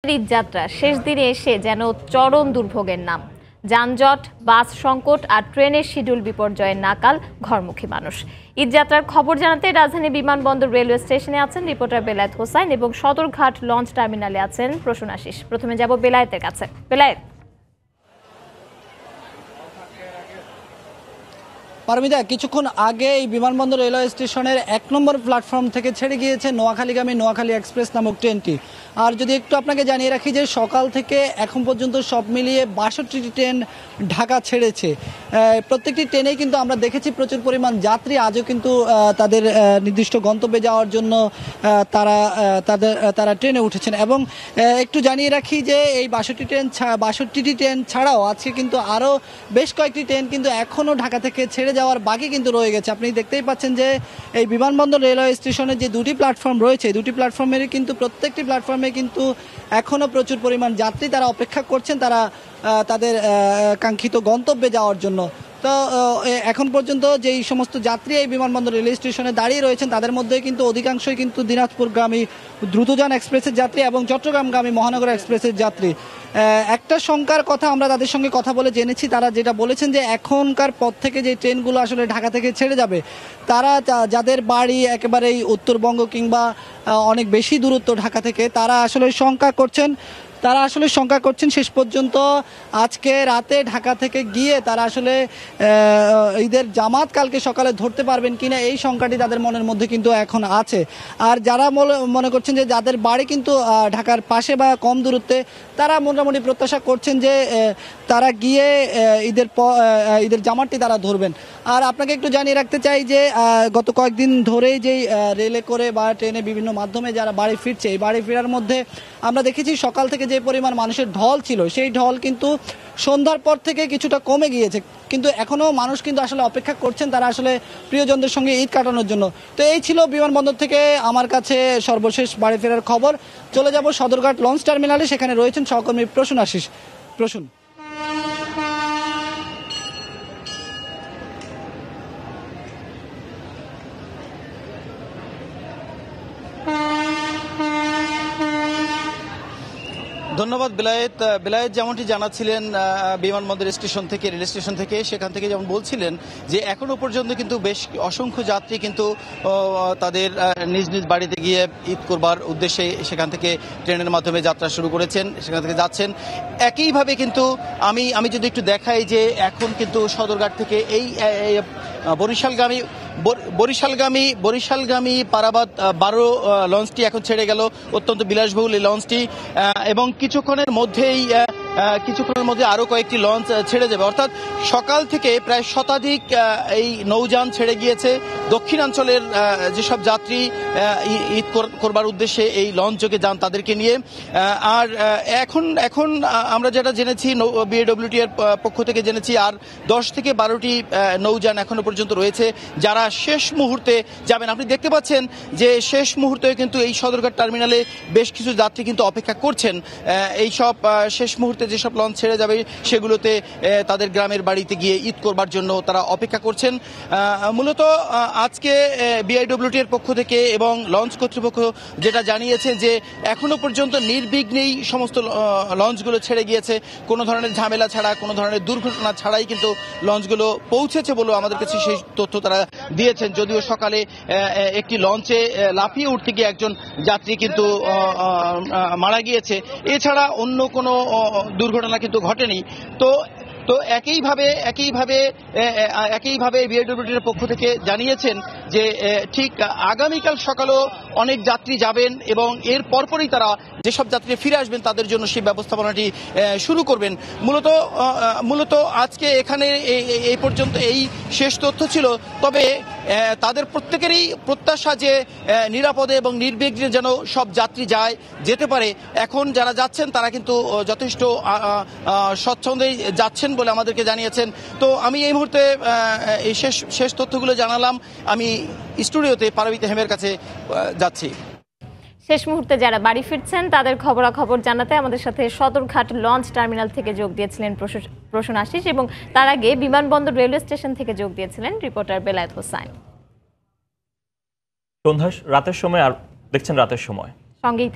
পবিত্র ঈদযাত্রা শেষ দিনে এসে যেন চরম দুর্ভোগের নাম। যানজট, বাস সংকট আর ট্রেনের শিডিউল বিপর্যয়ের নাকাল ঘরমুখী মানুষ। ঈদযাত্রার খবর জানাতে রাজধানী বিমানবন্দর রেলওয়ে স্টেশনে আছেন রিপোর্টার বেলায়েত হোসাইন এবং সদরঘাট লঞ্চ টার্মিনালে আছেন প্রসূন আশিস। প্রথমে যাব বেলায়েতের কাছে। বেলায়েত, পারমিতা, কিছুক্ষণ আগে এই বিমানবন্দর রেলওয়ে স্টেশনের ১ নম্বর প্ল্যাটফর্ম থেকে ছেড়ে গিয়েছে নোয়াখালীগামী নোয়াখালী এক্সপ্রেস নামক ট্রেনটি। আর যদি একটু আপনাকে জানিয়ে রাখি যে সকাল থেকে এখন পর্যন্ত সব মিলিয়ে ৬২টি ট্রেন ঢাকা ছেড়েছে। প্রত্যেকটি ট্রেনেই কিন্তু আমরা দেখেছি প্রচুর পরিমাণ যাত্রী আজও কিন্তু তাদের নির্দিষ্ট গন্তব্যে যাওয়ার জন্য তারা ট্রেনে উঠেছেন। এবং একটু জানিয়ে রাখি যে এই ৬২টি ট্রেন ছাড়াও আজকে কিন্তু আরও বেশ কয়েকটি ট্রেন কিন্তু এখনও ঢাকা থেকে ছেড়ে যাওয়ার বাকি কিন্তু রয়ে গেছে। আপনি দেখতেই পাচ্ছেন যে এই বিমানবন্দর রেলওয়ে স্টেশনে যে দুটি প্ল্যাটফর্ম রয়েছে, দুটি প্ল্যাটফর্মেরই কিন্তু প্রত্যেকটি প্ল্যাটফর্মে কিন্তু এখনও প্রচুর পরিমাণ যাত্রী তারা অপেক্ষা করছেন তাদের কাঙ্ক্ষিত গন্তব্যে যাওয়ার জন্য। তো এখন পর্যন্ত যেই সমস্ত যাত্রী এই বিমানবন্দর রেলওয়ে স্টেশনে দাঁড়িয়ে রয়েছেন তাদের মধ্যে কিন্তু অধিকাংশই কিন্তু দিনাজপুরগামী দ্রুতযান এক্সপ্রেসের যাত্রী এবং চট্টগ্রামগামী মহানগর এক্সপ্রেসের যাত্রী। একটা শঙ্কার কথা আমরা তাদের সঙ্গে কথা বলে জেনেছি, তারা যেটা বলেছেন যে এখনকার পর থেকে যে ট্রেনগুলো আসলে ঢাকা থেকে ছেড়ে যাবে তারা যাদের বাড়ি একেবারেই উত্তরবঙ্গ কিংবা অনেক বেশি দূরত্ব ঢাকা থেকে, তারা আসলে শঙ্কা করছেন শেষ পর্যন্ত আজকে রাতে ঢাকা থেকে গিয়ে তারা আসলে ঈদের জামাত কালকে সকালে ধরতে পারবেন কিনা এই শঙ্কাটি তাদের মনের মধ্যে কিন্তু এখন আছে। আর যারা মনে করছেন যে যাদের বাড়ি কিন্তু ঢাকার পাশে বা কম দূরত্বে, তারা মোটামুটি প্রত্যাশা করছেন যে তারা গিয়ে ঈদের জামাতটি তারা ধরবেন। আর আপনাকে একটু জানিয়ে রাখতে চাই যে গত কয়েকদিন ধরেই যেই রেলে করে বা ট্রেনে বিভিন্ন মাধ্যমে যারা বাড়ি ফিরছে, এই বাড়ি ফেরার মধ্যে আমরা দেখেছি সকাল থেকে যে পরিমাণ মানুষের ঢল ছিল সেই ঢল কিন্তু সন্ধ্যার পর থেকে কিছুটা কমে গিয়েছে, কিন্তু এখনও মানুষ কিন্তু আসলে অপেক্ষা করছেন তারা আসলে প্রিয়জনদের সঙ্গে ঈদ কাটানোর জন্য। তো এই ছিল বিমানবন্দর থেকে আমার কাছে সর্বশেষ বাড়ি ফেরার খবর। চলে যাব সদরঘাট লঞ্চ টার্মিনালে, সেখানে রয়েছেন সহকর্মী প্রসূন আশিস। প্রসূন। ধন্যবাদ বেলায়েত। যেমনটি জানাচ্ছিলেন বিমানবন্দর স্টেশন থেকে, রেল স্টেশন থেকে, সেখান থেকে যেমন বলছিলেন যে এখনো পর্যন্ত কিন্তু বেশ অসংখ্য যাত্রী কিন্তু তাদের নিজ নিজ বাড়িতে গিয়ে ঈদ করবার উদ্দেশ্যে সেখান থেকে ট্রেনের মাধ্যমে যাত্রা শুরু করেছেন, সেখান থেকে যাচ্ছেন। একইভাবে কিন্তু আমি যদি একটু দেখাই যে এখন কিন্তু সদরঘাট থেকে এই বরিশালগামী পারাবাদ 12 লঞ্চটি এখন ছেড়ে গেল, অত্যন্ত বিলাসবহুল এই লঞ্চটি, এবং কিছুক্ষণের মধ্যে আরো কয়েকটি লঞ্চ ছেড়ে যাবে। অর্থাৎ সকাল থেকে প্রায় শতাধিক এই নৌযান ছেড়ে গিয়েছে দক্ষিণাঞ্চলের যেসব যাত্রী ঈদ করবার উদ্দেশ্যে এই লঞ্চ যোগে যান তাদেরকে নিয়ে। আর এখন আমরা যেটা জেনেছি বিএডব্লিউটি এর পক্ষ থেকে জেনেছি আর 10 থেকে 12টি নৌযান এখনো পর্যন্ত রয়েছে যারা শেষ মুহূর্তে যাবেন। আপনি দেখতে পাচ্ছেন যে শেষ মুহূর্তে কিন্তু এই সদরঘাট টার্মিনালে বেশ কিছু যাত্রী কিন্তু অপেক্ষা করছেন এই সব শেষ মুহূর্তে যেসব লঞ্চ ছেড়ে যাবে সেগুলোতে তাদের গ্রামের বাড়িতে গিয়ে ঈদ করবার জন্য তারা অপেক্ষা করছেন। মূলত আজকে বিআইডব্লিউটি এর পক্ষ থেকে এবং লঞ্চ কর্তৃপক্ষ যেটা জানিয়েছে যে এখনো পর্যন্ত নির্বিঘ্নেই সমস্ত লঞ্চগুলো ছেড়ে গিয়েছে, কোনো ধরনের ঝামেলা ছাড়া, কোনো ধরনের দুর্ঘটনা ছাড়াই কিন্তু লঞ্চগুলো পৌঁছেছে বলে আমাদের কাছে সেই তথ্য তারা দিয়েছেন। যদিও সকালে একটি লঞ্চে লাফিয়ে উঠতে গিয়ে একজন যাত্রী কিন্তু মারা গিয়েছে, এছাড়া অন্য কোনো দুর্ঘটনা কিন্তু ঘটেনি। তো একইভাবে বিআইডব্লিউটির পক্ষ থেকে জানিয়েছেন যে ঠিক আগামীকাল সকালেও অনেক যাত্রী যাবেন এবং এর পরপরই তারা যেসব যাত্রী ফিরে আসবেন তাদের জন্য সেই ব্যবস্থাপনাটি শুরু করবেন। মূলত আজকে এখানে এই পর্যন্ত এই শেষ তথ্য ছিল। তবে তাদের প্রত্যেকেরই প্রত্যাশা যে নিরাপদে এবং নির্বিঘ্নে যেন সব যাত্রী যেতে পারে। এখন যারা যাচ্ছেন তারা কিন্তু যথেষ্ট স্বচ্ছন্দেই যাচ্ছেন বলে আমাদেরকে জানিয়েছেন। তো আমি এই মুহূর্তে এই শেষ তথ্যগুলো জানালাম। আমি স্টুডিওতে পারবিতা হেমের কাছে যাচ্ছি। শেষ মুহূর্তে যারা বাড়ি ফিরছেন তাদের খবরাখবর জানাতে আমাদের সাথে সদরঘাট লঞ্চ টার্মিনাল থেকে যোগ দিয়েছিলেন প্রসূন আশিস এবং তার আগে বিমানবন্দর রেলওয়ে স্টেশন থেকে যোগ দিয়েছিলেন রিপোর্টার বেলায়েত হোসাইন। রাতের সময় আর দেখছেন রাতের সময় সঙ্গেই